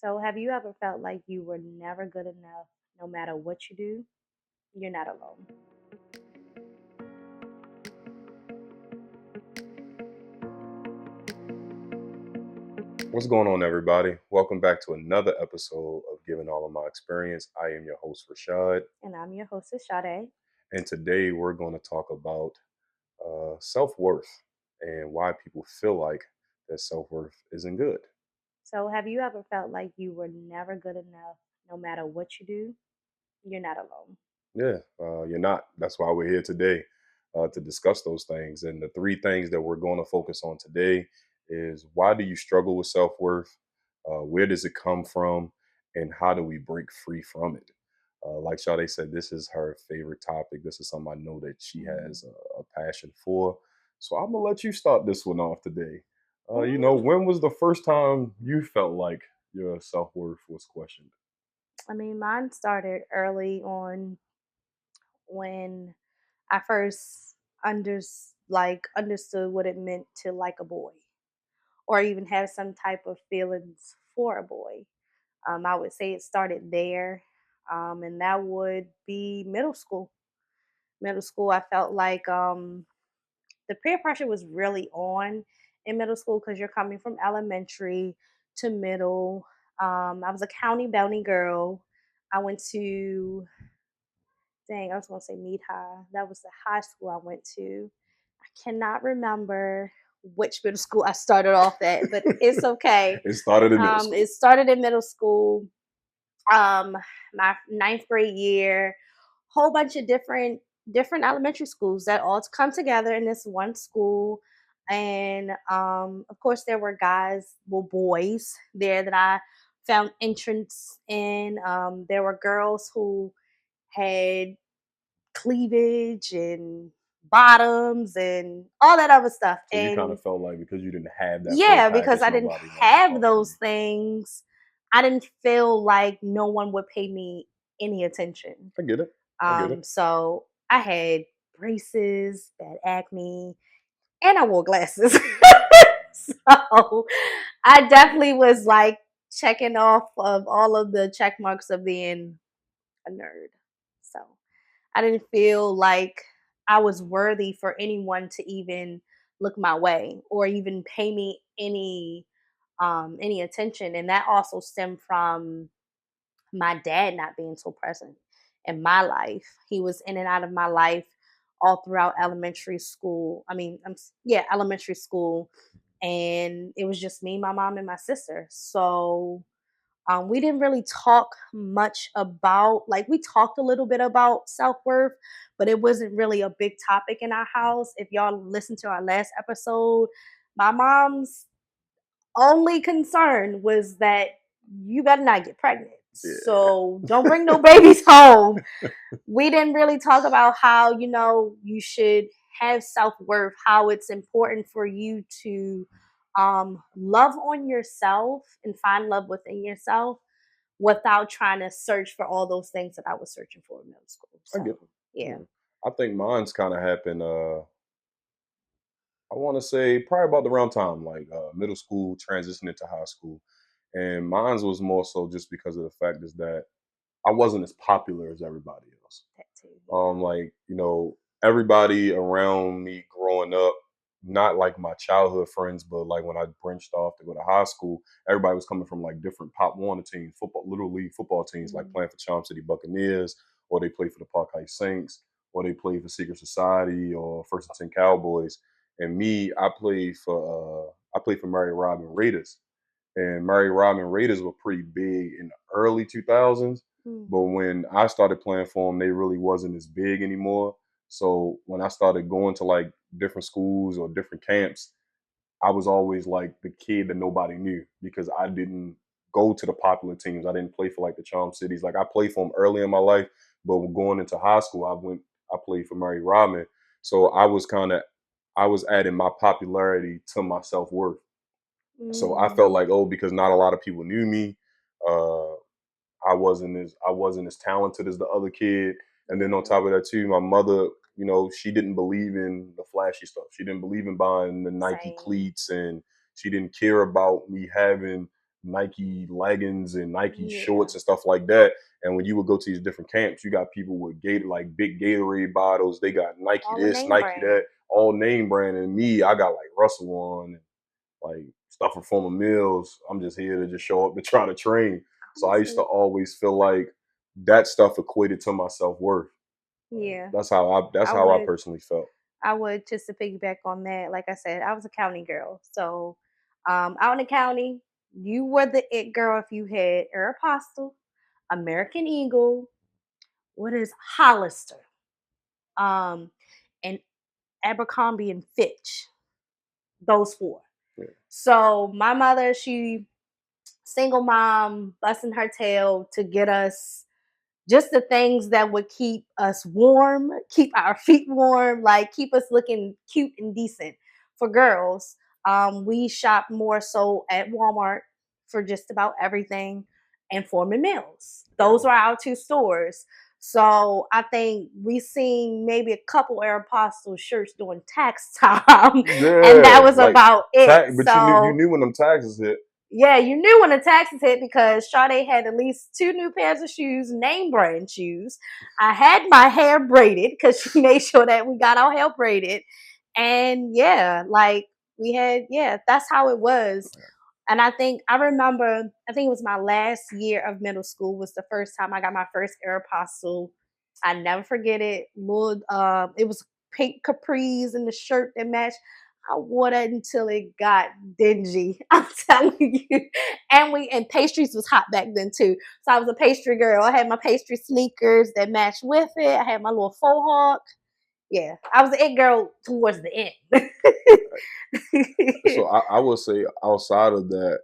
So, have you ever felt like you were never good enough no matter what you do? You're not alone. What's going on, everybody? Welcome back to another episode of Giving All of My Experience. I am your host, Rashad, And I'm your hostess, Sade. and today we're going to talk about self worth and why people feel like that self worth isn't good. So, have you ever felt like you were never good enough no matter what you do? You're not alone. Yeah, you're not. That's why we're here today to discuss those things. And the three things that we're going to focus on today is why do you struggle with self worth? Where does it come from? And how do we break free from it? Like Sade said, this is her favorite topic. This is something I know that she has a passion for. So I'm gonna let you start this one off today. Mm, When was the first time you felt like your self worth was questioned? I mean, mine started early on when I first understood what it meant to like a boy or even have some type of feelings for a boy. I would say it started there, and that would be middle school. Middle school, I felt like the peer pressure was really on in middle school because you're coming from elementary to middle. I was a county bounty girl. I went to, dang, I was going to say Mead High. That was the high school I went to. I cannot remember which middle school I started off at, but it's okay. It started in middle It school. started in middle school, um, my ninth grade year, whole bunch of different elementary schools that all come together in this one school. And of course, there were guys, well, boys there that I found entrance in. There were girls who had cleavage and bottoms and all that other stuff. So you kind And of felt like because you didn't have that full yeah, because package, I didn't nobody wanted to have talk to those you. things, I didn't feel like no one would pay me any attention. I get it. I get it. So I had braces, bad acne, and I wore glasses. So I definitely was like checking off of all of the check marks of being a nerd. So I didn't feel like I was worthy for anyone to even look my way or even pay me any attention. And that also stemmed from my dad not being so present in my life. He was in and out of my life all throughout elementary school. I mean, yeah, elementary school, and it was just me, my mom, and my sister. So we didn't really talk much about, like, we talked a little bit about self worth, but it wasn't really a big topic in our house. If y'all listened to our last episode, my mom's only concern was that you better not get pregnant. Yeah. So don't bring no babies home. We didn't really talk about how, you should have self worth, how it's important for you to love on yourself and find love within yourself without trying to search for all those things that I was searching for in middle school. I So, get it. yeah. Yeah. I think mine's kind of happened. I want to say probably about the round time, like middle school, transitioning to high school, and mine's was more so just because of the fact is that I wasn't as popular as everybody else. That too. Yeah. Like everybody around me growing up, not like my childhood friends, but like when I branched off to go to high school, everybody was coming from like different Pop Warner teams, football, little league football teams, like Mm. playing for Charm City Buccaneers, or they play for the Park Heights Saints, or they play for Secret Society or First and Ten Cowboys. And me, I played for Mary Robin Raiders, and Mary Robin Raiders were pretty big in the early 2000s. Mm. But when I started playing for them, they really wasn't as big anymore. So when I started going to like different schools or different camps, I was always like the kid that nobody knew because I didn't go to the popular teams. I didn't play for like the Charm Cities. Like I played for them early in my life, but going into high school, I played for Mary Robin. So I was adding my popularity to my self worth. So I felt Mm. like, oh, because not a lot of people knew me, uh, I wasn't as talented as the other kid. And then on Yeah. top of that too, my mother, she didn't believe in the flashy stuff. She didn't believe in buying the Nike Same. cleats, and she didn't care about me having Nike leggings and Nike Yeah. shorts and stuff like that. And when you would go to these different camps, you got people with like big Gatorade bottles. They got Nike All the this, name Nike that, brand. all name brand. And me, I got like Russell on, and like stuff from former Mills. I'm just here to just show up to try to train. So I used to Honestly, always feel like that stuff equated to my self worth. yeah. That's I how I would personally felt. I would just to piggyback on that, like I said, I was a county girl. So out in the county, you were the it girl if you had Aeropostale, American Eagle, what is Hollister, um, and Abercrombie and Fitch. Those four. Yeah. So my mother, she single mom, busting her tail to get us just the things that would keep us warm, keep our feet warm, like keep us looking cute and decent. For girls, we shop more so at Walmart for just about everything and Foreman Mills. Those Yeah. are our two stores. So I think we seen maybe a couple Aeropostale shirts during tax time, and that Yeah, was like about it. but you So knew when them taxes hit. yeah, you knew when the taxes hit because Sade had at least two new pairs of shoes, name brand shoes. I had my hair braided because she made sure that we got our hair braided. And yeah, like we had, yeah, that's how it was. And I remember, I think it was my last year of middle school was the first time I got my first Aeropostale. I never forget it. Lord, it was pink capris and the shirt that matched. I wore that until it got dingy. I'm telling you. And pastries was hot back then too. So I was a pastry girl. I had my pastry sneakers that matched with it. I had my little faux hawk. Yeah, I was the it girl towards the end. So I will say outside of that,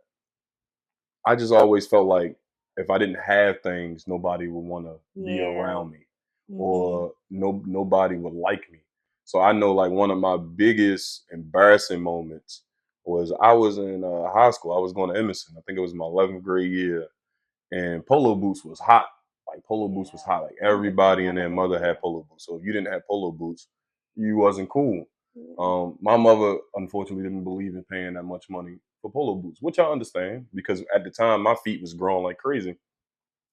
I just always felt like if I didn't have things, nobody would want to be Yeah. around me, Mhm. or nobody would like me. So I know like one of my biggest embarrassing moments was I was in high school. I was going to Emerson. I think it was my 11th grade year, and polo boots was hot. Like polo boots was Yeah. hot. Like My mother everybody and never their had mother it. had polo boots. So if you didn't have polo boots, you wasn't cool. Yeah. My mother unfortunately didn't believe in paying that much money for polo boots, which I understand because at the time my feet was growing like crazy.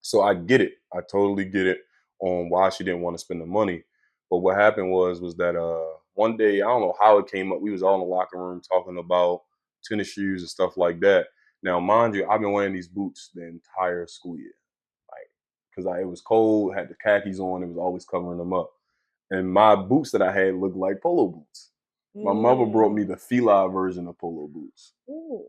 So I get it. I totally get it on why she didn't want to spend the money. But what happened was that one day I don't know how it came up. We was all in the locker room talking about tennis shoes and stuff like that. Now, mind you, I've been wearing these boots the entire school year, like because it was cold, had the khakis on, it was always covering them up. And my boots that I had looked like polo boots. My mother brought me Mm. the Fila version of polo boots. Ooh,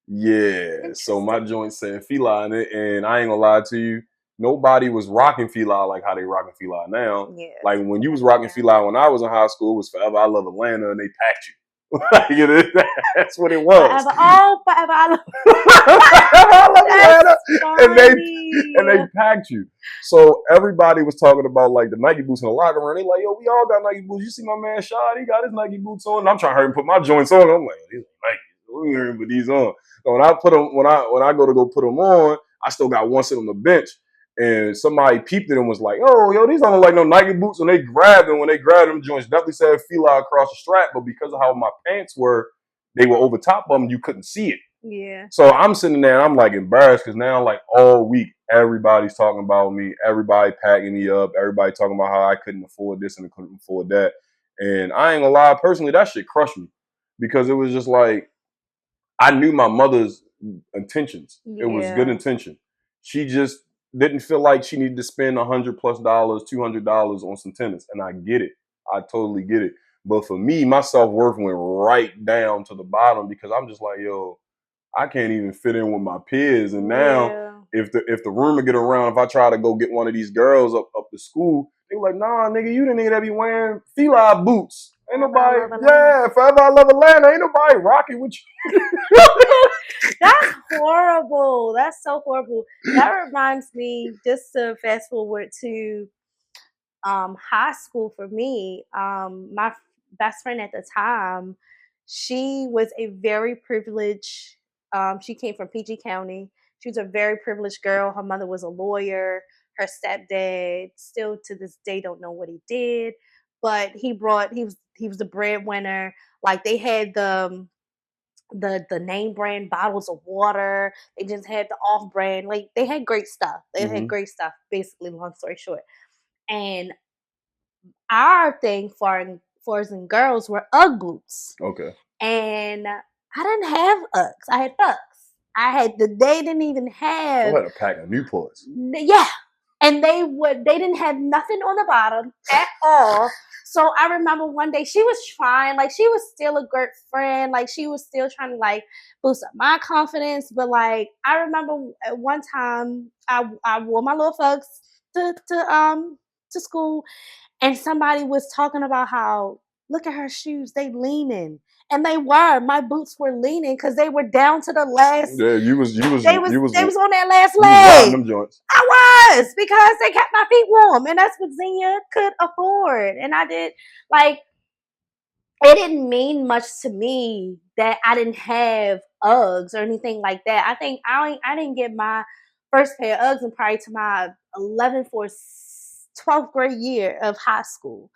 Yeah, so my interesting. joint said Fila in it, and I ain't gonna lie to you, nobody was rocking Fila like how they rocking Fila now. Yeah, Like it's when you was different rocking now. Fila when I was in high school, it was Forever I Love Atlanta, and they packed you. Like, that's what it was. Forever, oh, forever. I love. I love Atlanta, That's and funny. they packed you. So everybody was talking about like the Nike boots in the locker room. They like, yo, we all got Nike boots. You see my man Shad, he got his Nike boots on. And I'm trying to hurry and put my joints on. I'm like, these are Nike. We ain't hearing put these on. So when I put them, when I go put them on, I still got one sitting on the bench. And somebody peeped at him and was like, oh, yo, these don't look like no Nike boots. And they grabbed them. When they grabbed them joints, definitely said Fila across the strap. But because of how my pants were, they were over top of them, you couldn't see it. Yeah, So I'm sitting there and I'm like embarrassed because now like all week everybody's talking about me, everybody packing me up, everybody talking about how I couldn't afford this and I couldn't afford that. And I ain't gonna lie, personally, that shit crushed me because it was just like I knew my mother's intentions. It was good yeah, intention. She just didn't feel like she needed to spend $100+ $200 on some tennis, and I get it. I totally get it. But for me, my self worth went right down to the bottom because I'm just like, yo, I can't even fit in with my peers. And now, yeah. if the rumor get around, if I try to go get one of these girls up to school, they like, nah, nigga, you the nigga that be wearing Fila boots. Ain't Forever, I nobody, love Atlanta. yeah, Forever I Love Atlanta. Ain't nobody rocking with you. That's horrible. That's so horrible. That reminds me, just to fast forward to high school for me. My best friend at the time, she was a very privileged. She came from PG County. She was a very privileged girl. Her mother was a lawyer. Her stepdad, still to this day, don't know what he did, but he was the breadwinner. Like they had the name brand bottles of water. They just had the off brand. Like they had great stuff. They had Hmm. great stuff. Basically, long story short. And our thing for us and girls were UGG boots, Okay. and I didn't have Uggs. I had Uggs. I had they didn't even I have had a pack of Newports. yeah, and they didn't have nothing on the bottom at all. So I remember one day she was trying, like she was still a good friend, like she was still trying to like boost up my confidence. But like I remember at one time I wore my little folks to school, and somebody was talking about how look at her shoes, they leaning. And they were. My boots were leaning because they were down to the last. Yeah, you was you was you was They was on that last you was riding leg. them joints. I was because they kept my feet warm, and that's what Xenia could afford. And I did like it didn't mean much to me that I didn't have Uggs or anything like that. I think I didn't get my first pair of Uggs and probably to my 11th or 12th grade year of high school.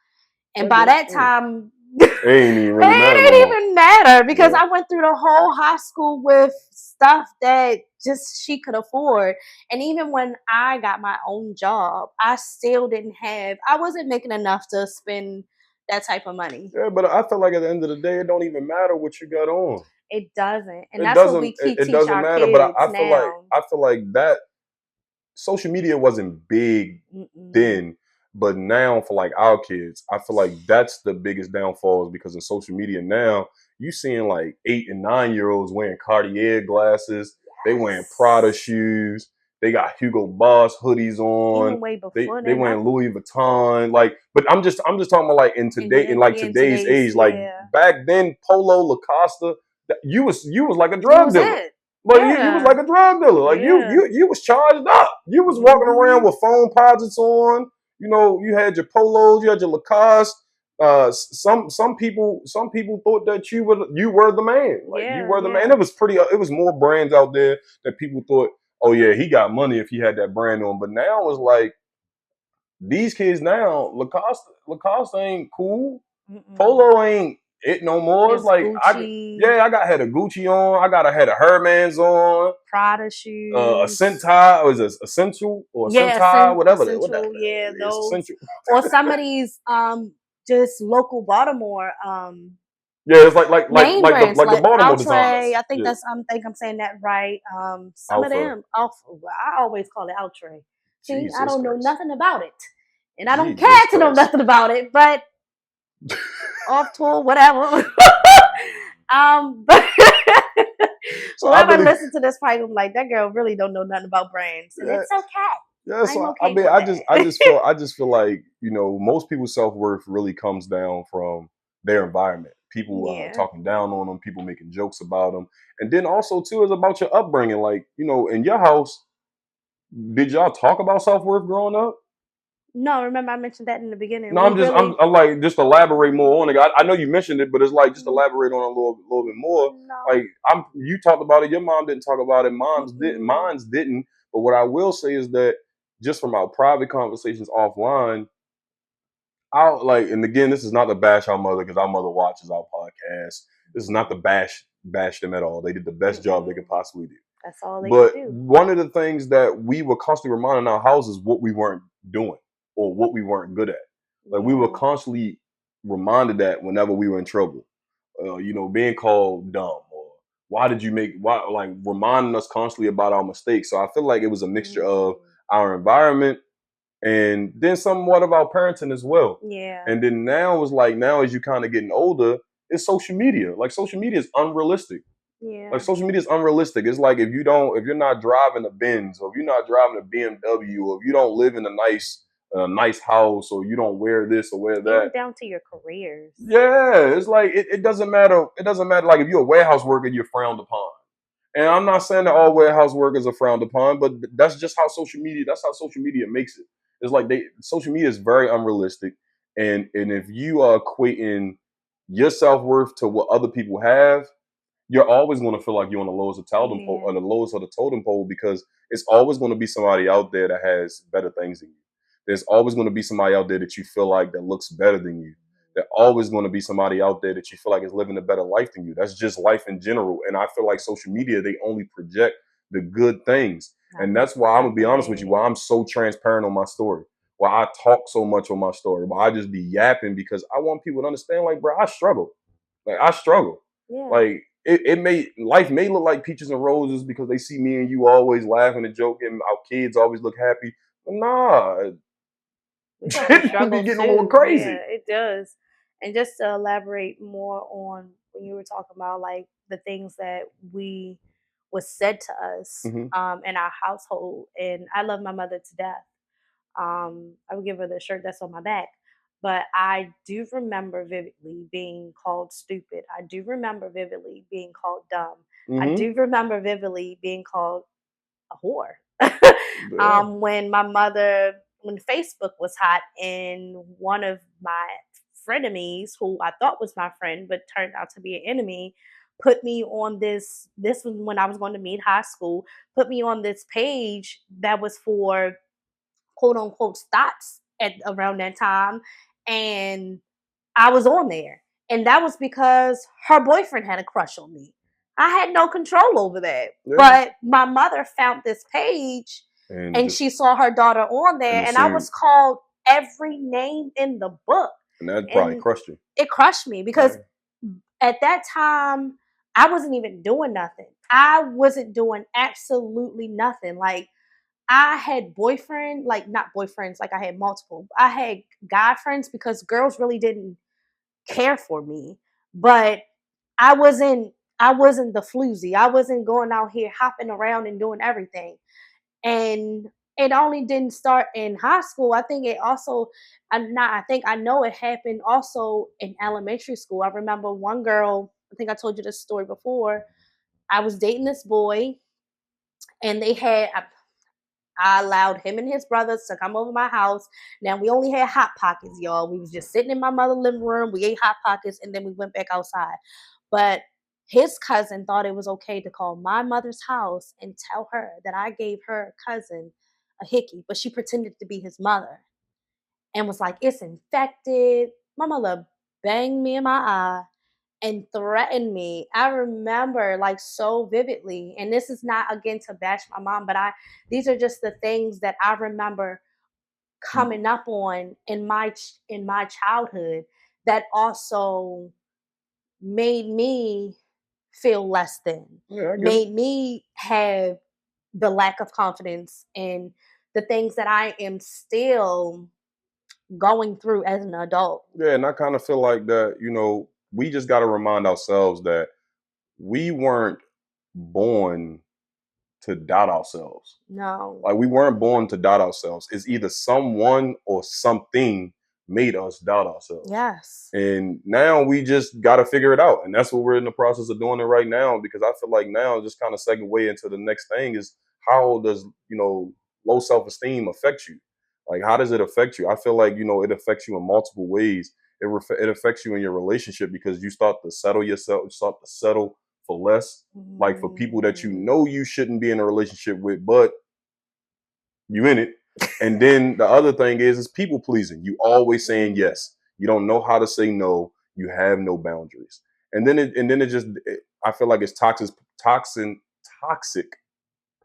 And by Okay. that time, It ain't even really matter it no didn't more. even matter because Yeah. I went through the whole high school with stuff that just she could afford. And even when I got my own job, I still didn't have, I wasn't making enough to spend that type of money. Yeah, but I feel like at the end of the day, it don't even matter what you got on. It doesn't. And It that's what we doesn't. keep It teach doesn't our matter. But kids now. I feel like that social media wasn't big Mm-mm. then, but now for like our kids, I feel like that's the biggest downfall is because of social media now. You seeing like 8 and 9 year olds wearing Cartier glasses, they wearing Prada Yes. shoes, they got Hugo Boss hoodies Even on, way before they then, wearing Louis Vuitton. Like, but I'm just talking about like in like in today's today's, age, like yeah. back then, Polo Lacoste, you was like a That drug was dealer. it. But you was Yeah. like a drug dealer. Like Yeah. you was charged up. You was walking around Hmm. with phone posits on. You know, you had your polos, you had your Lacoste. Some people thought that you were the man. Like you Yeah, were the man. yeah. It was pretty. It was more brands out there that people thought, oh yeah, he got money if he had that brand on. But now it's like these kids now, Lacoste ain't cool. Mm-mm. Polo ain't it no more. It's It's like Gucci, I got had a Gucci on. I got a had a Herman's on Prada a shoes. Sentai or is it essential or a Yeah, Sentai, whatever what that essential. Yeah, it's those. essential. Or some of these just local Baltimore Yeah, it's name brands like the like Baltimore Outre. designers. I think Yeah, that's I think I'm saying that right. Some of Alpha. them off. I always call it Outre. See, I Jesus don't know Christ. nothing about it, and I don't Jesus care to know Christ. nothing about it. But off tour, whatever. But So I whoever really listens to this probably gonna be like that girl really don't know nothing about brands, and yeah, it's okay. yeah. I'm So I okay mean with that. I just feel like, you know, most people's self worth really comes down from their environment. People Yeah. talking down on them, people making jokes about them. And then also too is about your upbringing. Like, you know, in your house, did y'all talk about self worth growing up? No, remember I mentioned that in the beginning. No, We really I'm like just elaborate more on it. I know you mentioned it, but it's like just mm, elaborate on it a little bit more. Like no. you talked about it, your mom didn't talk about it, Mm-mm. mine's didn't. But what I will say is that just from our private conversations offline, I'll like, and again, this is not to bash our mother because our mother watches our podcast. This is not to bash them at all. They did the best job they Mm-mm. could possibly do. That's all they could But do. one of the things that we were constantly reminding our houses what we weren't doing or what we weren't good at. Like we were Yeah. constantly reminded that whenever we were in trouble, you know, being called dumb or why did you make why like reminding us constantly about our mistakes. So I feel like it was a mixture of Mm. our environment and then somewhat of our parenting as well. Yeah. And then now is like now as you kind of getting older, it's social media. Like social media is unrealistic. Like Yeah. social media is unrealistic. It's like if you're not driving a Benz or if you're not driving a BMW or if you don't live in a nice house or you don't wear this or wear that. Even down to your careers. Yeah, it's like it doesn't matter. It doesn't matter. Like if you're a warehouse worker, you're frowned upon. And I'm not saying that all warehouse workers are frowned upon, but that's just how social media. That's how social media makes it. It's like social media is very unrealistic, and if you are equating your self worth to what other people have, you're always going to feel like you're on the lowest of totem pole, or Yeah. the lowest of the totem pole, because it's always going to be somebody out there that has better things than you. There's always going to be somebody out there that you feel like that looks better than you. There's always going to be somebody out there that you feel like is living a better life than you. That's just life in general. And I feel like social media, they only project the good things. And that's why I'm gonna be honest with you, why I'm so transparent on my story. Why I talk so much on my story. Why I just be yapping because I want people to understand, like, bro, I struggle. Like I struggle. Yeah. Like it may life may look like peaches and roses because they see me and you always laughing and joking. Our kids always look happy. But nah, We got some it be struggles getting a little too. Yeah, crazy. it does. And just to elaborate more on when you were talking about like the things that we was said to us Hmm. in our household, and I love my mother to death. I would give her the shirt that's on my back. But I do remember vividly being called stupid. I do remember vividly being called dumb. I Hmm. do remember vividly being called a whore. Yeah. When my mother, when Facebook was hot, and one of my frenemies, who I thought was my friend but turned out to be an enemy, put me on this. This was when I was going to meet high school. Put me on this page that was for quote unquote thoughts at around that time, and I was on there. And that was because her boyfriend had a crush on me. I had no control over that. Yeah. But my mother found this page And and just she saw her daughter on and there, and I assume was called every name in the book. and that probably And crushed you. it crushed me because Yeah. at that time, I wasn't even doing nothing. I wasn't doing absolutely nothing. Like, I had boyfriend, like not boyfriends, like I had multiple. I had guy friends because girls really didn't care for me. But I wasn't I wasn't the floozy. I wasn't going out here hopping around and doing everything. And it only didn't start in high school. I think it also I'm not I think I know it happened also in elementary school. I remember one girl, I think I told you this story before. I was dating this boy and I allowed him and his brothers to come over my house. Now we only had hot pockets, y'all. We was just sitting in my mother's living room. We ate hot pockets and then we went back outside. But his cousin thought it was okay to call my mother's house and tell her that I gave her cousin a hickey, but she pretended to be his mother and was like, "It's infected." My mother banged me in my eye and threatened me. I remember like so vividly. And this is not again to bash my mom, but I these are just the things that I remember coming up on in my childhood that also made me feel less than, Yeah, I get it. made me have the lack of confidence in the things that I am still going through as an adult. Yeah, and I kind of feel like that, we just got to remind ourselves that we weren't born to doubt ourselves. No. Like we weren't born to doubt ourselves. It's either someone or something made us doubt ourselves. Yes. And now we just got to figure it out. And that's what we're in the process of doing it right now because I feel like now just kind of segue into the next thing is how does, low self-esteem affect you? Like how does it affect you? I feel like, it affects you in multiple ways. It affects you in your relationship because you start to settle yourself, you start to settle for less, like for people that you Mm. know you shouldn't be in a relationship with, but you in it. And then the other thing is people pleasing. You always saying Mm. yes. You don't know how to say no. You have no boundaries. And then it just I feel like it's toxic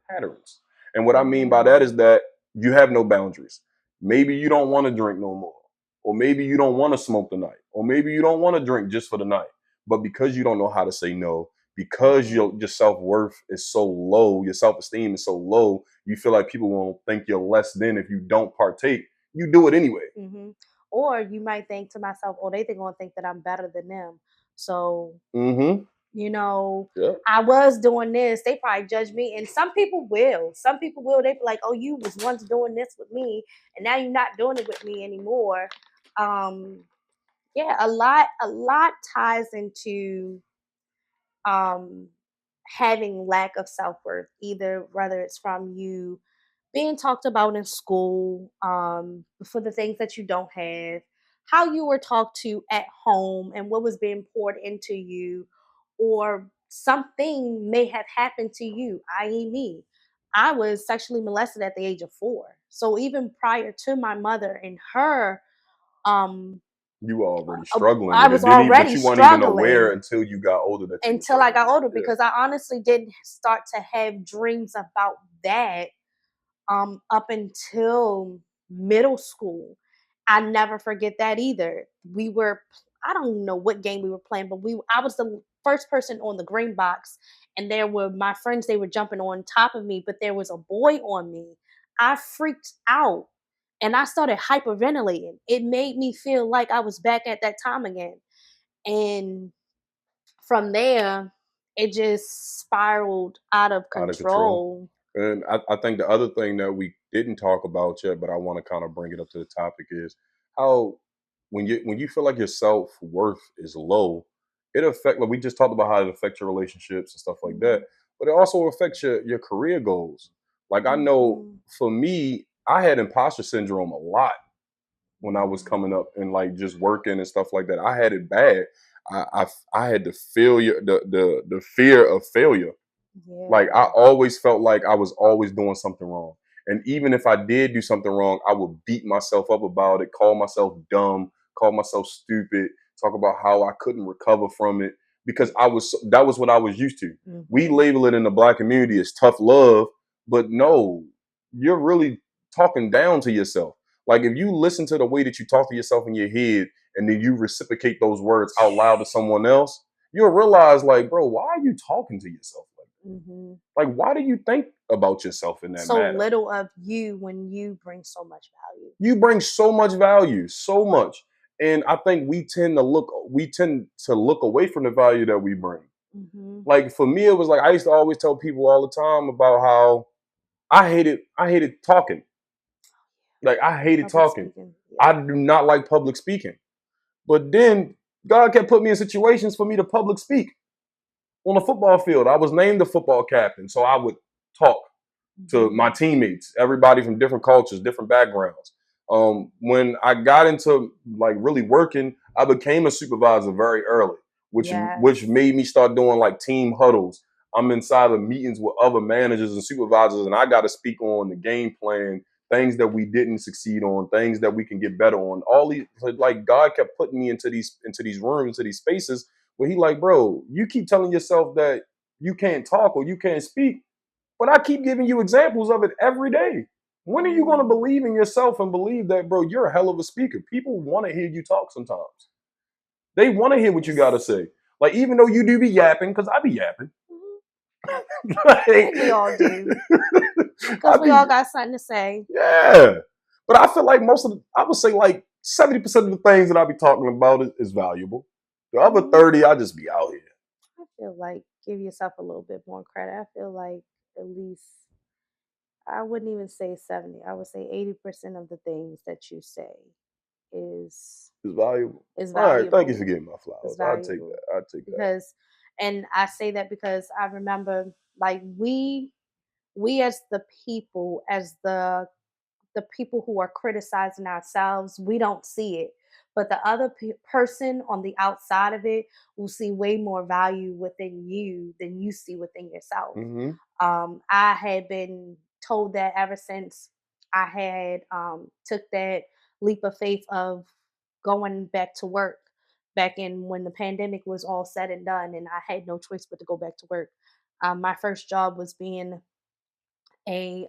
patterns. And what I mean by that is Mm. that you have no boundaries. Maybe you don't want to drink no more. Or maybe you don't want to smoke tonight. Or maybe you don't want to drink just for the night. But because you don't know how to say no, because Mm. your self-worth is so low, your self-esteem is so low, you feel like people won't think you're less than if you don't partake. You do it anyway. Hmm. Or you might think to myself, "Oh, they gonna think that I'm better than them." So Mm-hmm. you know, Yeah. I was doing this. They probably judge me, and some people will. Some people will. They be like, "Oh, you was once doing this with me, and now you're not doing it with me anymore." Um, yeah, a lot ties into um having lack of self-worth, either whether it's from you being talked about in school, for the things that you don't have, how you were talked to at home and what was being poured into you, or something may have happened to you, i.e., me. I was sexually molested at the age of 4. So even prior to my mother and her um You were already struggling I with it, was didn't even, but already you weren't even aware struggling until you got older that you were until I struggling got with older it. because I honestly didn't start to have dreams about that up until middle school. I never forget that either. We were I don't know what game we were playing, but we I was the first person on the green box, and there were my friends, they were jumping on top of me, but there was a boy on me. I freaked out and I started hyperventilating. It made me feel like I was back at that time again. And from there, it just spiraled out of Yeah, out of control. control. And I think the other thing that we didn't talk about yet, but I want to kind of bring it up to the topic is how when you feel like your self worth is low, it affect like we just talked about how it affects your relationships and stuff like that, Mhm. but it also affects your career goals. Like I know Mhm. for me, I had imposter syndrome a lot when I was Mhm. coming up and like just working and stuff like that. I had it bad. I had the failure, the fear of failure. Like I Yeah. always felt like I was always doing something wrong. And even if I did do something wrong, I would beat myself up about it, call myself dumb, call myself stupid, talk about how I couldn't recover from it because that was what I was used to. We Mhm. label it in the black community as tough love, but no, you're really talking down to yourself. Like if you listen to the way that you talk to yourself in your head and then you reciprocate those words out loud to someone else, you'll realize like, bro, why are you talking to yourself like that? Mhm. Like, why do you think about yourself in that So matter? little of you when you bring so much value. You bring so much value, so much. And I think we tend to look away from the value that we bring. Mhm. Like for me, it was like I used to always tell people all the time about how I hated talking. Like I hated Public talking. speaking. I Yep. do not like public speaking. But then God kept putting me in situations for me to public speak. On the football field, I was named the football captain, so I would talk to my Mhm. teammates, everybody from different cultures, different backgrounds. When I got into like really working, I became a supervisor very early, which Yes. made me start doing like team huddles. I'm inside of meetings with other managers and supervisors, and I got to speak on the game plan, things that we didn't succeed on, things that we can get better on. All these like God kept putting me into these rooms, into these spaces where He like, bro, you keep telling yourself that you can't talk or you can't speak, but I keep giving you examples of it every day. When are you going to Mm. believe in yourself and believe that, bro, you're a hell of a speaker? People want to hear you talk sometimes. They want to hear what you got to Yes. say. Like, even though you do be yapping, because I be yapping. Mhm. I Like, think we all do I because we all be, got something to say. yeah. But I feel like I would say like 70% of the things that I be talking about is valuable. The other Mhm. 30, I just be out here. I feel like give yourself a little bit more credit. I feel like at least I wouldn't even say 70. I would say 80% of the things that you say is It's valuable. is All right. Thank you for valuable. getting my Is flowers. I'll take valuable. that. I'll take that. Because and I say that because I remember like we as the people, as the people who are criticizing ourselves, we don't see it. But the other person on the outside of it will see way more value within you than you see within yourself. Mm-hmm. I had been told that ever since I had took that leap of faith of going back to work back in when the pandemic was all said and done, and I had no choice but to go back to work. My first job was being a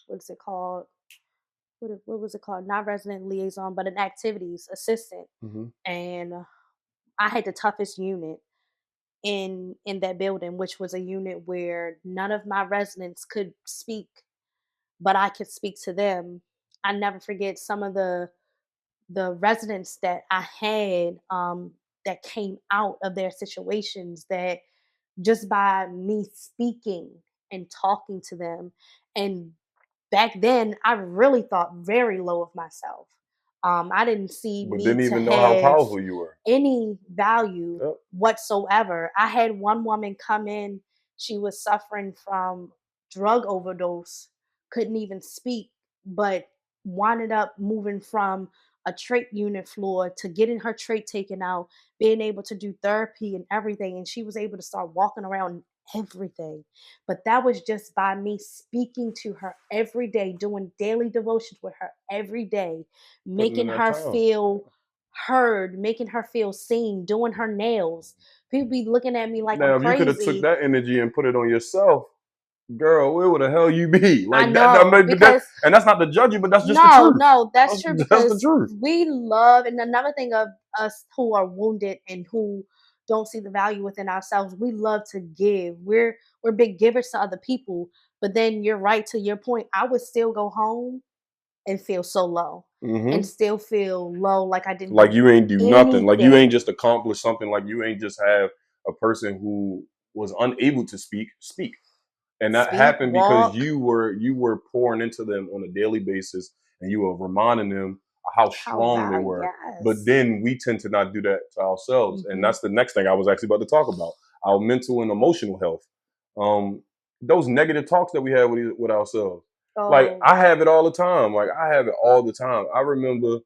what's it called? What was it called? Not resident liaison, but an activities assistant. Mm-hmm. And I had the toughest unit in that building, which was a unit where none of my residents could speak, but I could speak to them. I never forget some of the residents that I had that came out of their situations that just by me speaking and talking to them. And back then, I really thought very low of myself. I didn't see But me didn't to even know how have powerful you were. any value Yep. whatsoever. I had one woman come in, she was suffering from drug overdose, couldn't even speak, but wound up moving from a trait unit floor to getting her trait taken out, being able to do therapy and everything. And she was able to start walking around everything. But that was just by me speaking to her every day, doing daily devotions with her every day, Putting in making that her time. feel heard, making her feel seen, doing her nails. People be looking at me like I'm Now, if you could have took crazy. that energy and put it on yourself, girl, where would the hell you be? I Like that, know because and that's not to judge you, but that's just the no, truth. no, that's true That's the because truth. we love, and another thing of us who are wounded and who don't see the value within ourselves, we love to give. We're big givers to other people, but then you're right to your point. I would still go home and feel so low, and Hmm. still feel low, like I didn't Like do you ain't do nothing. Like you ain't anything. just accomplished something. Like you ain't just have a person who was unable to speak. And that Speak, happened because walk, you were pouring into them on a daily basis, and you were reminding them how how strong they were. But yes. then we tend to not do that to ourselves, and Hmm. that's the next thing I was actually about to talk about: our mental and emotional health. Those negative talks that we have with ourselves. Like Oh, I have it all the time. Like I have it all the time. I remember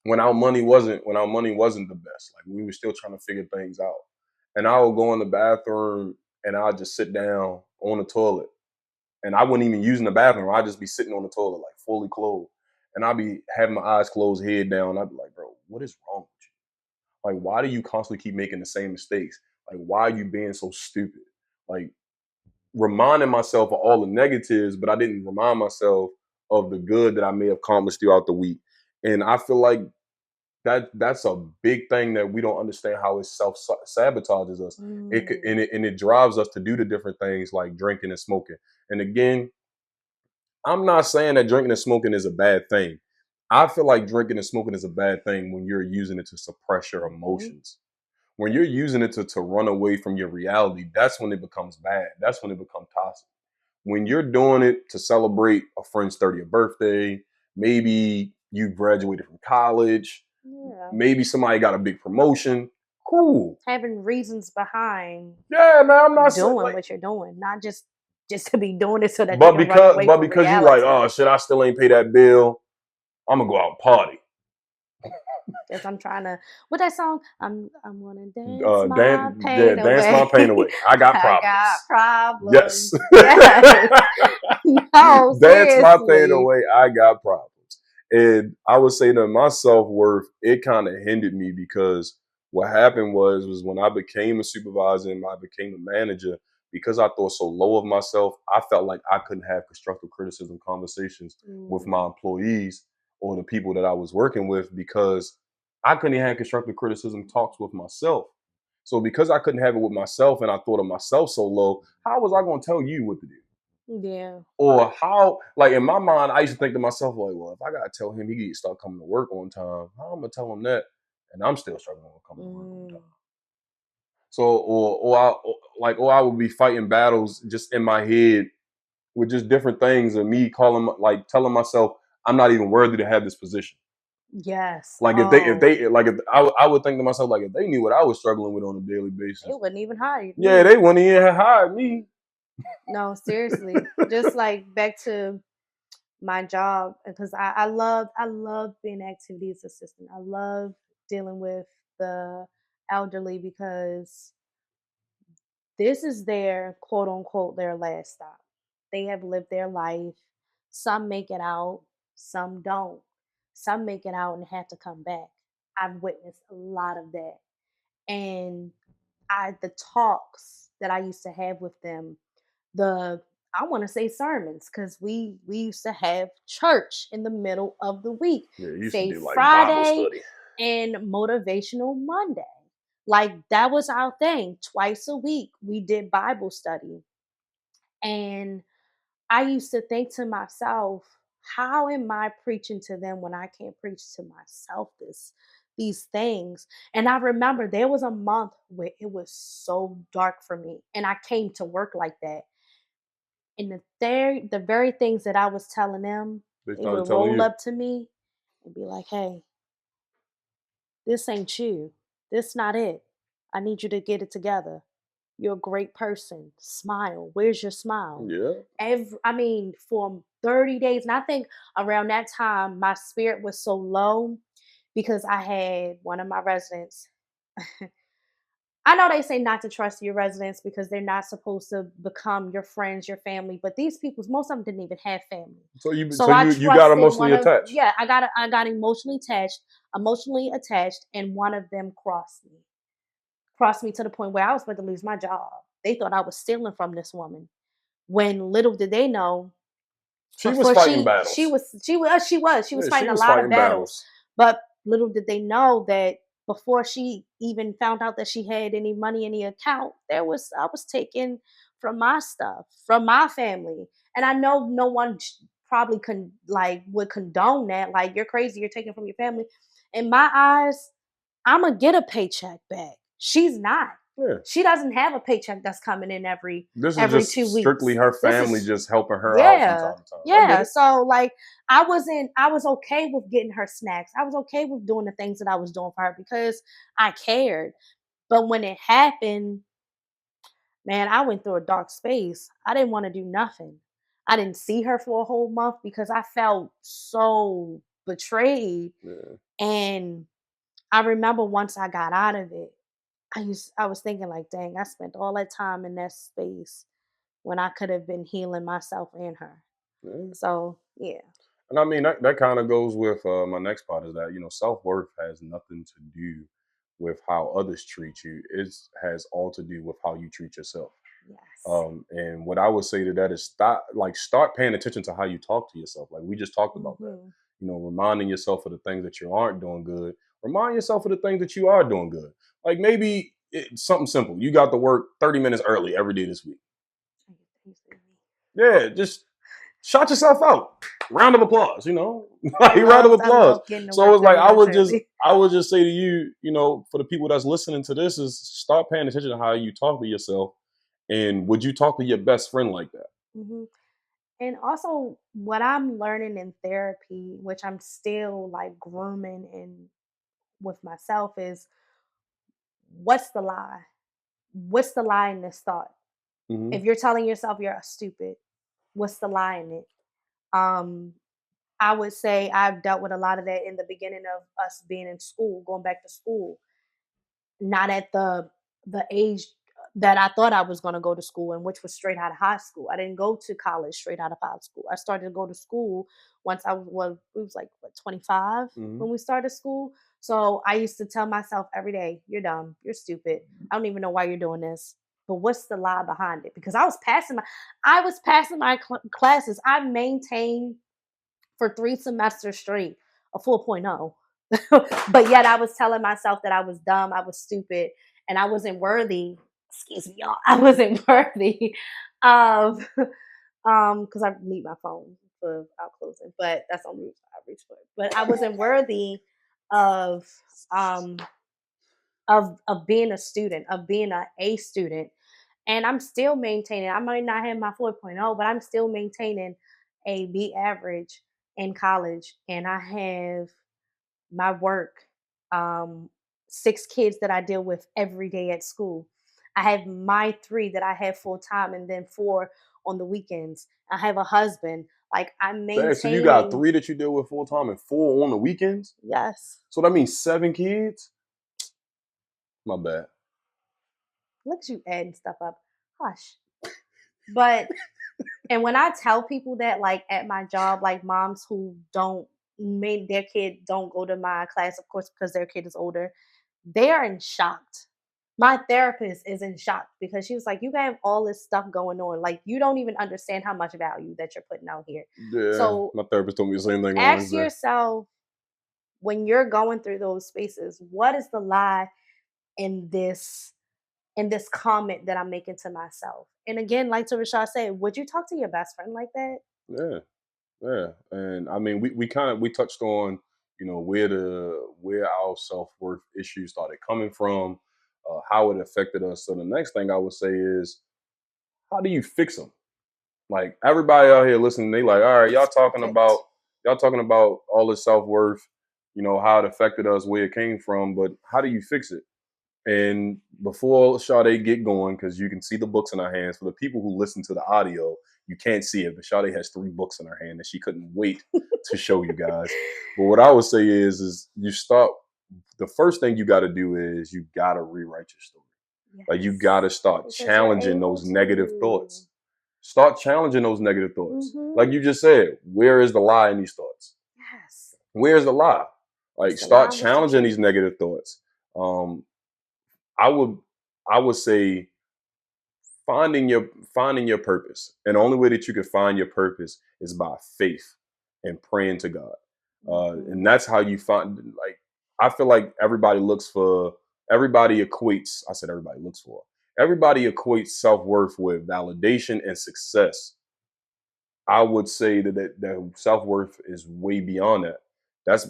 when our money wasn't the best. Like we were still trying to figure things out, and I would go in the bathroom and I'd just sit down on the toilet, and I wouldn't even use in the bathroom. I'd just be sitting on the toilet, like fully clothed. And I'd be having my eyes closed, head down. I'd be like, bro, what is wrong with you? Like, why do you constantly keep making the same mistakes? Like, why are you being so stupid? Like, reminding myself of all the negatives, but I didn't remind myself of the good that I may have accomplished throughout the week. And I feel like that's a big thing that we don't understand how it self sabotages us. mm, And it drives us to do the different things like drinking and smoking. And again, I'm not saying that drinking and smoking is a bad thing. I feel like drinking and smoking is a bad thing when you're using it to suppress your mhm. emotions. When you're using it to run away from your reality, that's when it becomes bad. That's when it becomes toxic. When you're doing it to celebrate a friend's 30th birthday, maybe you graduated from college, Yeah. maybe somebody got a big promotion, cool. Having reasons behind Yeah, man, I'm not saying doing like, what you're doing, not just to be doing it so that you but can run because away but from because you like, reality. oh shit, I still ain't pay that bill. I'm gonna go out and party. Because I'm trying to what that song? I'm gonna dance my Yeah, pain dance my away. pain away. I got I got problems. Yes. problems. Yes. No, Dance my pain seriously. away. I got problems. And I would say that my self worth, it kind of hindered me because what happened was when I became a supervisor and I became a manager, because I thought so low of myself, I felt like I couldn't have constructive criticism conversations with my Mm, employees or the people that I was working with because I couldn't even have constructive criticism talks with myself. So because I couldn't have it with myself and I thought of myself so low, how was I going to tell you what to do? yeah. Or how, like in my mind, I used to think to myself, like, well, if I gotta tell him he can start coming to work on time, how am I gonna tell him that? And I'm still struggling with coming to work on time. Mm, So, or I would be fighting battles just in my head with just different things, and me calling, like, telling myself I'm not even worthy to have this position. yes. Like if Oh, they like if I would think to myself like if they knew what I was struggling with on a daily they basis, wouldn't even hire yeah, me. they wouldn't even have hired me. No, seriously. Just like back to my job because I love being an activities assistant. I love dealing with the elderly because this is their quote unquote their last stop. They have lived their life. Some make it out, some don't. Some make it out and have to come back. I've witnessed a lot of that. And the talks that I used to have with them, the I want to say sermons because we used to have church in the middle of the week, Yeah, you used to Faith do like Bible Friday study. and Motivational Monday. Like that was our thing. Twice a week we did Bible study. And I used to think to myself, how am I preaching to them when I can't preach to myself these things? And I remember there was a month where it was so dark for me and I came to work like that. And the very things that I was telling them, They they started would telling roll you. up to me and be like, "Hey, this ain't you. This not it. I need you to get it together. You're a great person. Smile. Where's your smile?" Yeah. I mean, for 30 days. And I think around that time, my spirit was so low because I had one of my residents. I know they say not to trust your residents because they're not supposed to become your friends, your family, but these people, most of them didn't even have family. So you So so I you got trusted emotionally one of, attached. yeah, I got emotionally attached, and one of them crossed me to the point where I was about to lose my job. They thought I was stealing from this woman. When little did they know, She was before fighting she battles. was she was Yeah, she fighting a was lot of fighting battles, battles. but little did they know that before she even found out that she had any money in the account, I was taking from my stuff, from my family. And I know no one probably would condone that. Like, you're crazy, you're taking from your family. In my eyes, I'm gonna get a paycheck back. She's not. Yeah. She doesn't have a paycheck that's coming in This is every just 2 weeks. strictly her This family is, just helping her out from yeah, time to time. I get yeah. it. So like, I was okay with getting her snacks. I was okay with doing the things that I was doing for her because I cared. But when it happened, man, I went through a dark space. I didn't want to do nothing. I didn't see her for a whole month because I felt so betrayed. Yeah. And I remember once I got out of it, I was thinking like, dang, I spent all that time in that space when I could have been healing myself and her. Yeah. So yeah. And I mean that kind of goes with my next part is that self worth has nothing to do with how others treat you. It has all to do with how you treat yourself. Yes. And what I would say to that is start paying attention to how you talk to yourself. Like we just talked about that. Mhm. Reminding yourself of the things that you aren't doing good. Remind yourself of the things that you are doing good. Like maybe it's something simple. You got to work 30 minutes early every day this week. Yeah, just shout yourself out. Round of applause, like round of I applause. love getting to So work it's like 30 minutes early. I would just say to you, for the people that's listening to this, is start paying attention to how you talk to yourself. And would you talk to your best friend like that? Mhm. And also, what I'm learning in therapy, which I'm still like grooming and with myself, is what's the lie? What's the lie in this thought? Hmm. If you're telling yourself you're a stupid, what's the lie in it? Um, I would say I've dealt with a lot of that in the beginning of us being in school, going back to school, not at the age that I thought I was going to go to school, and which was straight out of high school. I didn't go to college straight out of high school. I started to go to school once I was, well, it was like what, 25 Hmm. when we started school. So I used to tell myself every day, "You're dumb. You're stupid. I don't even know why you're doing this." But what's the lie behind it? Because I was passing my classes. I maintained for 3 semesters straight a 4.0. But yet I was telling myself that I was dumb, I was stupid, and I wasn't worthy. Excuse me, y'all. I wasn't worthy of because I need my phone for our closing, but that's on route I reach for it. But I wasn't worthy of um of being a student, of being a student. And I'm still maintaining. I might not have my 4.0, but I'm still maintaining a B average in college. And I have my work, um, 6 kids that I deal with every day at school. I have my 3 that I have full time, and then 4 on the weekends. I have a husband. Like, I'm Dang, so you got maintaining. 3 that you deal with full time and 4 on the weekends. Yes. So that means 7 kids. My bad. Look at you adding stuff up. Hush. But and when I tell people that, like at my job, like moms who don't made their kid don't go to my class, of course, because their kid is older, they are in shock. My therapist is in shock because she was like, "You have all this stuff going on. Like, you don't even understand how much value that you're putting out here." Yeah, So my therapist told me the same thing on ask Wednesday. yourself, when you're going through those spaces, what is the lie in this comment that I'm making to myself? And again, like to Rashad said, would you talk to your best friend like that? Yeah. Yeah, and I mean, we touched on where our self worth issues started coming from, how it affected us. So the next thing I would say is, how do you fix them? Like everybody out here listening, they like, all right, Fix. y'all talking about all this self worth, how it affected us, where it came from, but how do you fix it? And before Sade get going, because you can see the books in her hands. For the people who listen to the audio, you can't see it, but Sade has 3 books in her hand, and she couldn't wait to show you guys. But what I would say is you start. The first thing you got to do is you got to rewrite your story. Like you Yes. gotta start Because you're challenging able those negative to. thoughts. Start challenging those negative thoughts. Like Mm-hmm. you just said, where is the lie in these thoughts? Yes. Where's the lie? Like What's the start lie? What's the challenging these truth? negative thoughts. Um, I would I would say finding your purpose. And the only way that you can find your purpose is by faith and praying to God. And Mm-hmm. that's how you find like I feel like everybody equates, I said everybody looks for. Everybody equates self-worth with validation and success. I would say that self worth is way beyond that. That's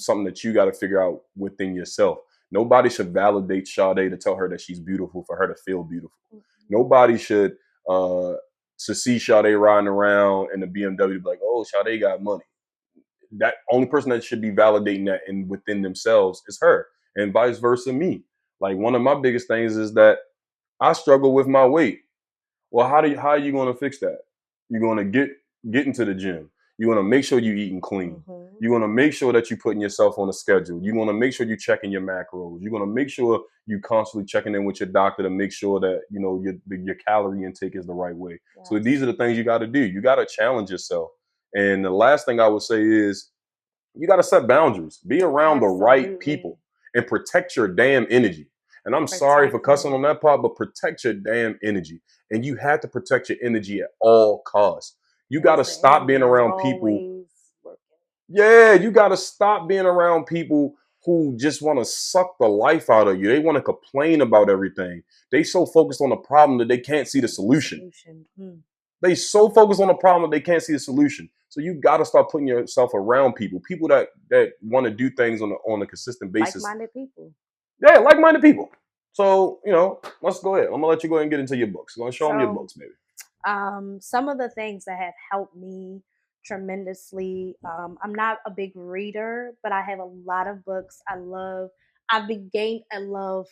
something that you got to figure out within yourself. Nobody should validate Sade to tell her that she's beautiful for her to feel beautiful. Mm-hmm. Nobody should to see Sade riding around in the BMW be like, oh, Sade got money. That only person that should be validating that and within themselves is her, and vice versa me. Like one of my biggest things is that I struggle with my weight. Well, how are you going to fix that? You're going to get into the gym. You're going to make sure you're eating clean. Mm-hmm. You're going to make sure that you're putting yourself on a schedule. You're going to make sure you're checking your macros. You're going to make sure you constantly checking in with your doctor to make sure that you know your calorie intake is the right way. So these Yes. are the things you got to do. You got to challenge yourself. And the last thing I would say is you got to set boundaries. Be around the right Absolutely. people and protect your damn energy. And I'm sorry for Protecting cussing it. on that part, but protect your damn energy. And you have to protect your energy at all costs. You got Yes, to the stop enemy being is around people. always working. Yeah, you got to stop being around people who just want to suck the life out of you. They want to complain about everything. They so focused on the problem that they can't see the See the solution. solution. They so focused on the problem that they can't see the solution. So you got to start putting yourself around people that want to do things on a consistent basis. Like-minded people. Yeah, like-minded people. So let's go ahead. I'm gonna let you go ahead and get into your books. Go and show them your So books, maybe. some of the things that have helped me tremendously. I'm not a big reader, but I have a lot of books. I've gained a love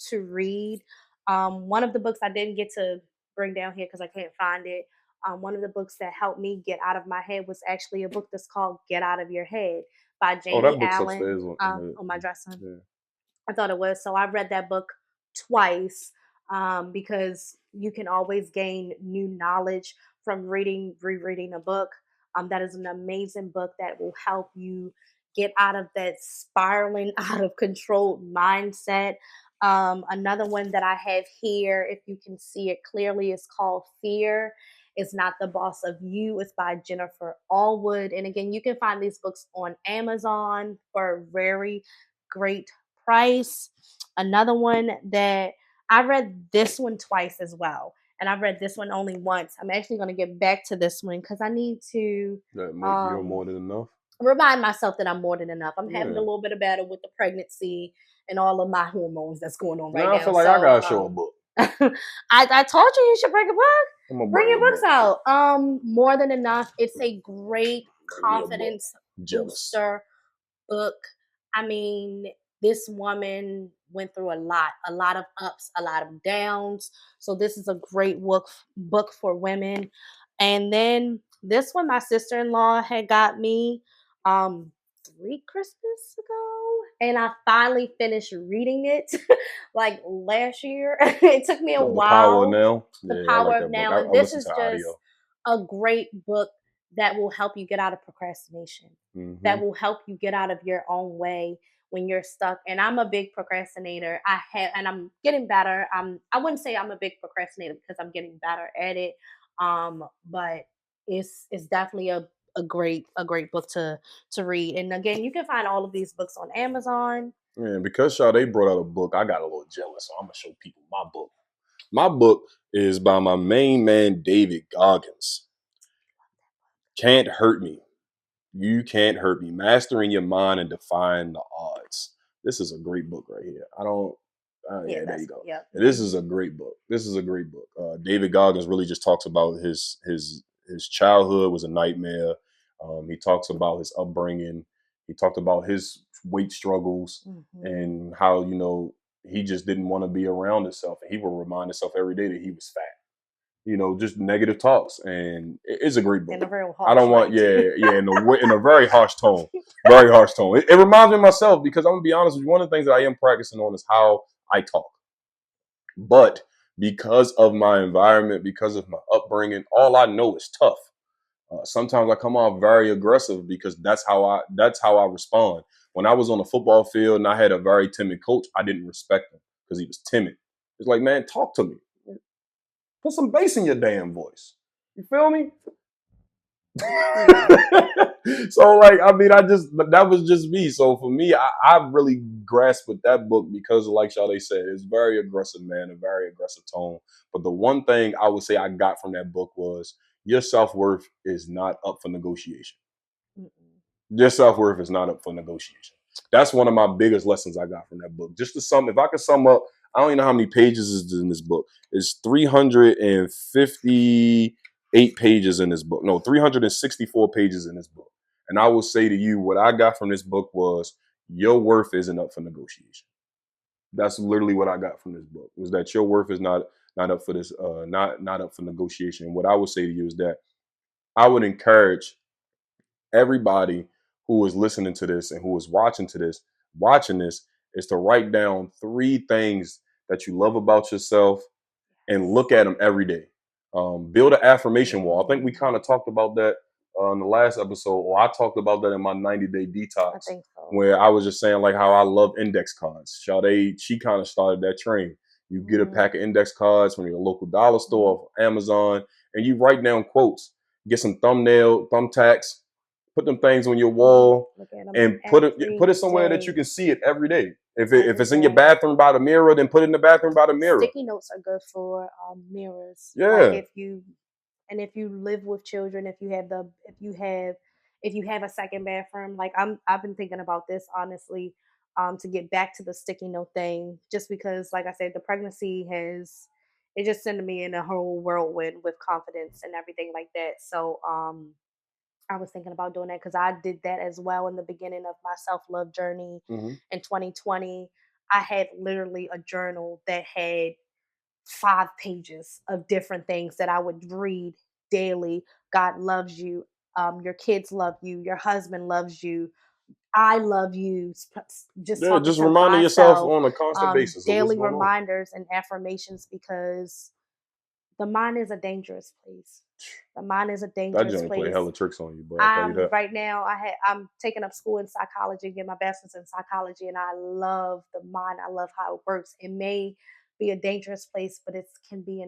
to read. One of the books I didn't get to bring down here because I can't find it. One of the books that helped me get out of my head was actually a book that's called Get Out of Your Head by Oh, Jamie that book's Allen upstairs on my dresser. yeah. I thought it was. So I read that book twice because you can always gain new knowledge from rereading a book. That is an amazing book that will help you get out of that spiraling out of control mindset. Another one that I have here, if you can see it clearly, is called Fear. It's Not the Boss of You. It's by Jennifer Allwood. And again, you can find these books on Amazon for a very great price. Another one that I read this one twice as well. And I've read this one only once. I'm actually going to get back to this one because I need to You're um, more than enough. remind myself that I'm more than enough. I'm having a Yeah. little bit of battle with the pregnancy and all of my hormones that's going on right Now I now. feel like I So gotta show a book. I told you should bring a book. I'm gonna Bring bring your a books book. out. More than enough. It's a great Bring me a book. confidence Jealous. booster book. I mean, this woman went through a lot of ups, a lot of downs. So this is a great book for women. And then this one, my sister in law had got me um 3 Christmas ago, and I finally finished reading it like last year. It took me a The Power of while. Now. The Yeah, I Power like of that book. Now, and I this listened is to just audio. a great book that will help you get out of procrastination, Hmm. that will help you get out of your own way when you're stuck. And I'm a big procrastinator. And I'm getting better. I wouldn't say I'm a big procrastinator because I'm getting better at it. But it's definitely a great book to read. And again, you can find all of these books on Amazon. Yeah, because Sade brought out a book, I got a little jealous, so I'm gonna show people my book. My book is by my main man David Goggins. Can't Hurt Me. You Can't Hurt Me. Mastering Your Mind and Defying the Odds. This is a great book right here. I don't. Yeah, Yeah, there you that's go. yep. And this is a great book. This is a great book. David Goggins really just talks about his childhood was a nightmare. He talks about his upbringing. He talked about his weight struggles Mm-hmm. and how he just didn't want to be around himself, and he would remind himself every day that he was fat. Just negative talks, and it's a great In a book. real I don't harsh want, light. yeah, in a very harsh tone, very harsh tone. It reminds me of myself because I'm gonna be honest with you. One of the things that I am practicing on is how I talk. But because of my environment, because of my upbringing, all I know is tough. Sometimes I come off very aggressive because that's how I respond. When I was on the football field and I had a very timid coach, I didn't respect him because he was timid. It's like, man, talk to me. Put some bass in your damn voice. You feel me? Yeah. So like, I mean, that was just me. So for me, I really grasped with that book because like Sade said, it's very aggressive, man, a very aggressive tone. But the one thing I would say I got from that book was your self-worth is not up for negotiation. Mm-mm. Your self-worth is not up for negotiation. That's one of my biggest lessons I got from that book. Just to sum, if I could sum up, I don't even know how many pages is in this book. It's 358 pages in this book. No, 364 pages in this book. And I will say to you, what I got from this book was your worth isn't up for negotiation. That's literally what I got from this book. Was that your worth is not up for this, not up for negotiation. And what I would say to you is that I would encourage everybody who is listening to this and who is watching this, is to write down 3 things that you love about yourself and look Yes. at them every day. Build an affirmation wall. I think we Mm-hmm. kind of talked about that in the last episode, or I talked about that in my 90-day I detox, think so. where I was just saying like how I love index cards. Sade, she kind of started that train. You get a Mm-hmm. pack of index cards from your local dollar Mm-hmm. store, or Amazon, and you write down quotes. Get some thumbtacks, put them things on your Mm-hmm. wall, Look at them and every put it somewhere that you day. can see it every day. If Every it's in your day. bathroom by the mirror, then put it in the bathroom by the mirror. Sticky notes are good for mirrors. Like Yeah. if you live with children, if you have a second bathroom, like I've been thinking about this honestly, to get back to the sticky note thing, just because like I said, the pregnancy has it just sent me in a whole whirlwind with confidence and everything like that. So I was thinking about doing that because I did that as well in the beginning of my self love journey Hmm. in 2020. I had literally a journal that had 5 pages of different things that I would read daily. God loves you. Your kids love you. Your husband loves you. I love you. Just Yeah, talking just to reminding yourself myself, on a constant basis of what's daily going on. reminders and affirmations because the mind is a dangerous place. The mind is a That dangerous joint play place. hella tricks on you, but I tell you that. Right now I'm taking up school in psychology, getting my bachelor's in psychology, and I love the mind. I love how it works. It may be a dangerous place, but it can be a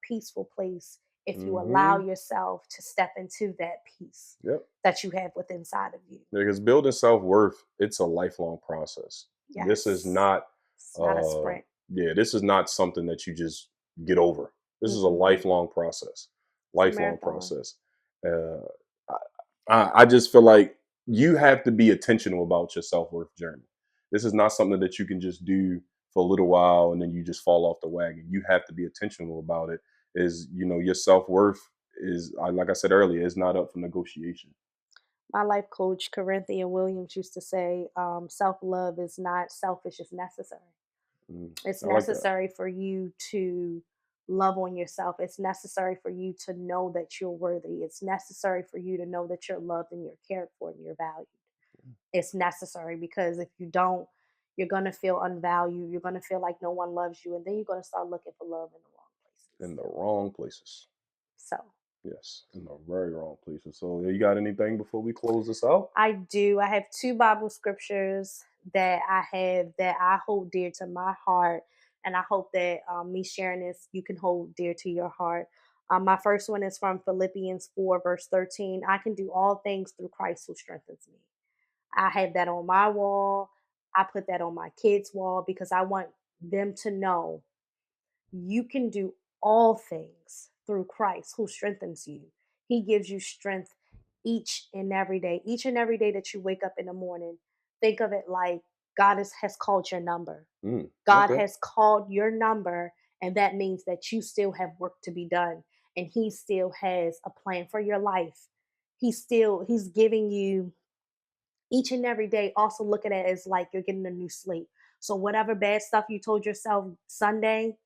peaceful place if you allow Hmm. yourself to step into that peace Yep. that you have within inside of you. Because building self worth, it's a lifelong process. This is Yes. not, It's not a uh, sprint. yeah, this is not something that you just get over. This is a Mm-mm. lifelong process. It's a Lifelong marathon. process. Uh, I just feel like you have to be intentional about your self worth journey. This is not something that you can just do for a little while and then you just fall off the wagon. You have to be intentional about it. Is your self worth is, like I said earlier, is not up for negotiation. My life coach, Corinthia Williams, used to say, self love is not selfish, it's necessary. It's I like that. necessary for you to love on yourself. It's necessary for you to know that you're worthy. It's necessary for you to know that you're loved and you're cared for and you're valued. It's necessary because if you don't, you're going to feel unvalued. You're going to feel like no one loves you. And then you're going to start looking for love in the wrong In places. the wrong places. So Yes, in the very wrong places. So, you got anything before we close this out? I do. I have 2 Bible scriptures that I have that I hold dear to my heart, and I hope that me sharing this you can hold dear to your heart. My first one is from Philippians 4, verse 13. I can do all things through Christ who strengthens me. I have that on my wall. I put that on my kids' wall because I want them to know you can do all things through Christ who strengthens you. He gives you strength each and every day. Each and every day that you wake up in the morning, think of it like has called your number. God Okay. has called your number, and that means that you still have work to be done. And He still has a plan for your life. He's giving you each and every day. Also look at it as like you're getting a new slate. So whatever bad stuff you told yourself Sunday,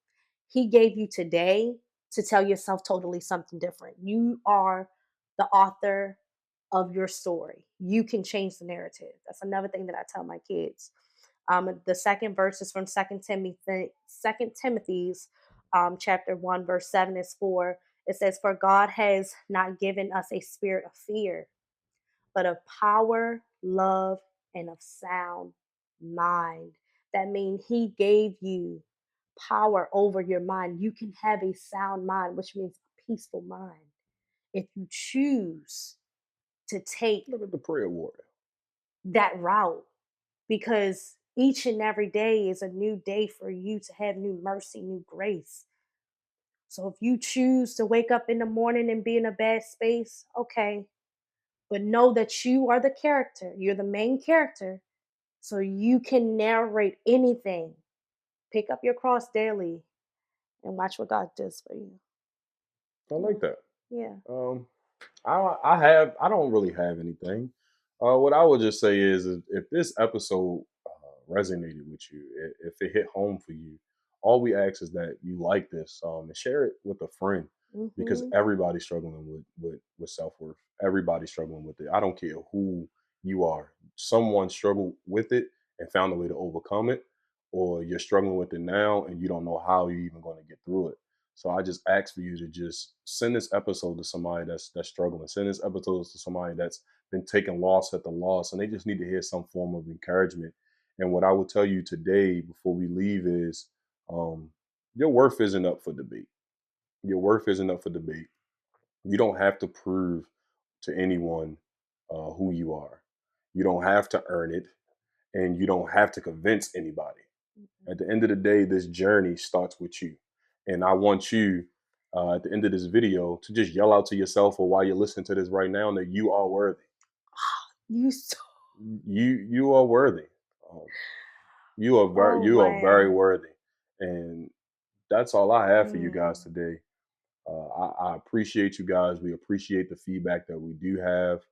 he gave you today to tell yourself totally something different. You are the author of your story. You can change the narrative. That's another thing that I tell my kids. The second verse is from Second Timothy's chapter 1, verse 7 is for it says, "For God has not given us a spirit of fear, but of power, love, and of sound mind." That means He gave you power over your mind. You can have a sound mind, which means a peaceful mind, if you choose to take Look at the prayer warrior. that route, because each and every day is a new day for you to have new mercy, new grace. So if you choose to wake up in the morning and be in a bad space, okay, but know that you are the character, you're the main character, so you can narrate anything. Pick up your cross daily and watch what God does for you. I Yeah. like that. Yeah. Um, I don't really have anything. What I would just say is if this episode resonated with you, if it hit home for you, all we ask is that you like this and share it with a friend, because Mhm. everybody's struggling with self worth. Everybody's struggling with it. I don't care who you are. Someone struggled with it and found a way to overcome it, or you're struggling with it now and you don't know how you're even going to get through it. So I just ask for you to just send this episode to somebody that's struggling. Send this episode to somebody that's been taking loss at the loss, and they just need to hear some form of encouragement. And what I will tell you today before we leave is, um, your worth isn't up for debate. Your worth isn't up for debate. You don't have to prove to anyone who you are. You don't have to earn it, and you don't have to convince anybody. At the end of the day, this journey starts with you. And I want you, at the end of this video, to just yell out to yourself, or while you're listening to this right now, that you are worthy. You so You are worthy. Um, oh you are very man. worthy. And that's all I have for you guys Mm. today. I appreciate you guys. We appreciate the feedback that we do have,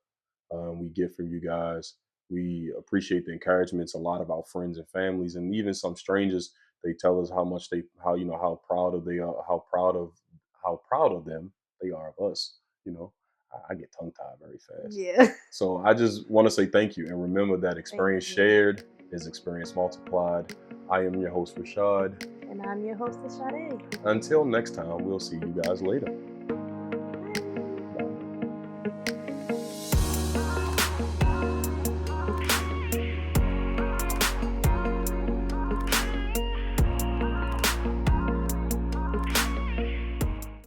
we get from you guys. We appreciate the encouragements a lot of our friends and families, and even some strangers. They tell us how much how how proud of they are, how proud of them they are of us. You know, I get tongue tied very fast. Yeah. So I just want to say thank you, and remember that Thank experience you. shared is experience multiplied. I am your host, Rashad. And I'm your hostess, Sade. Until next time, we'll see you guys later.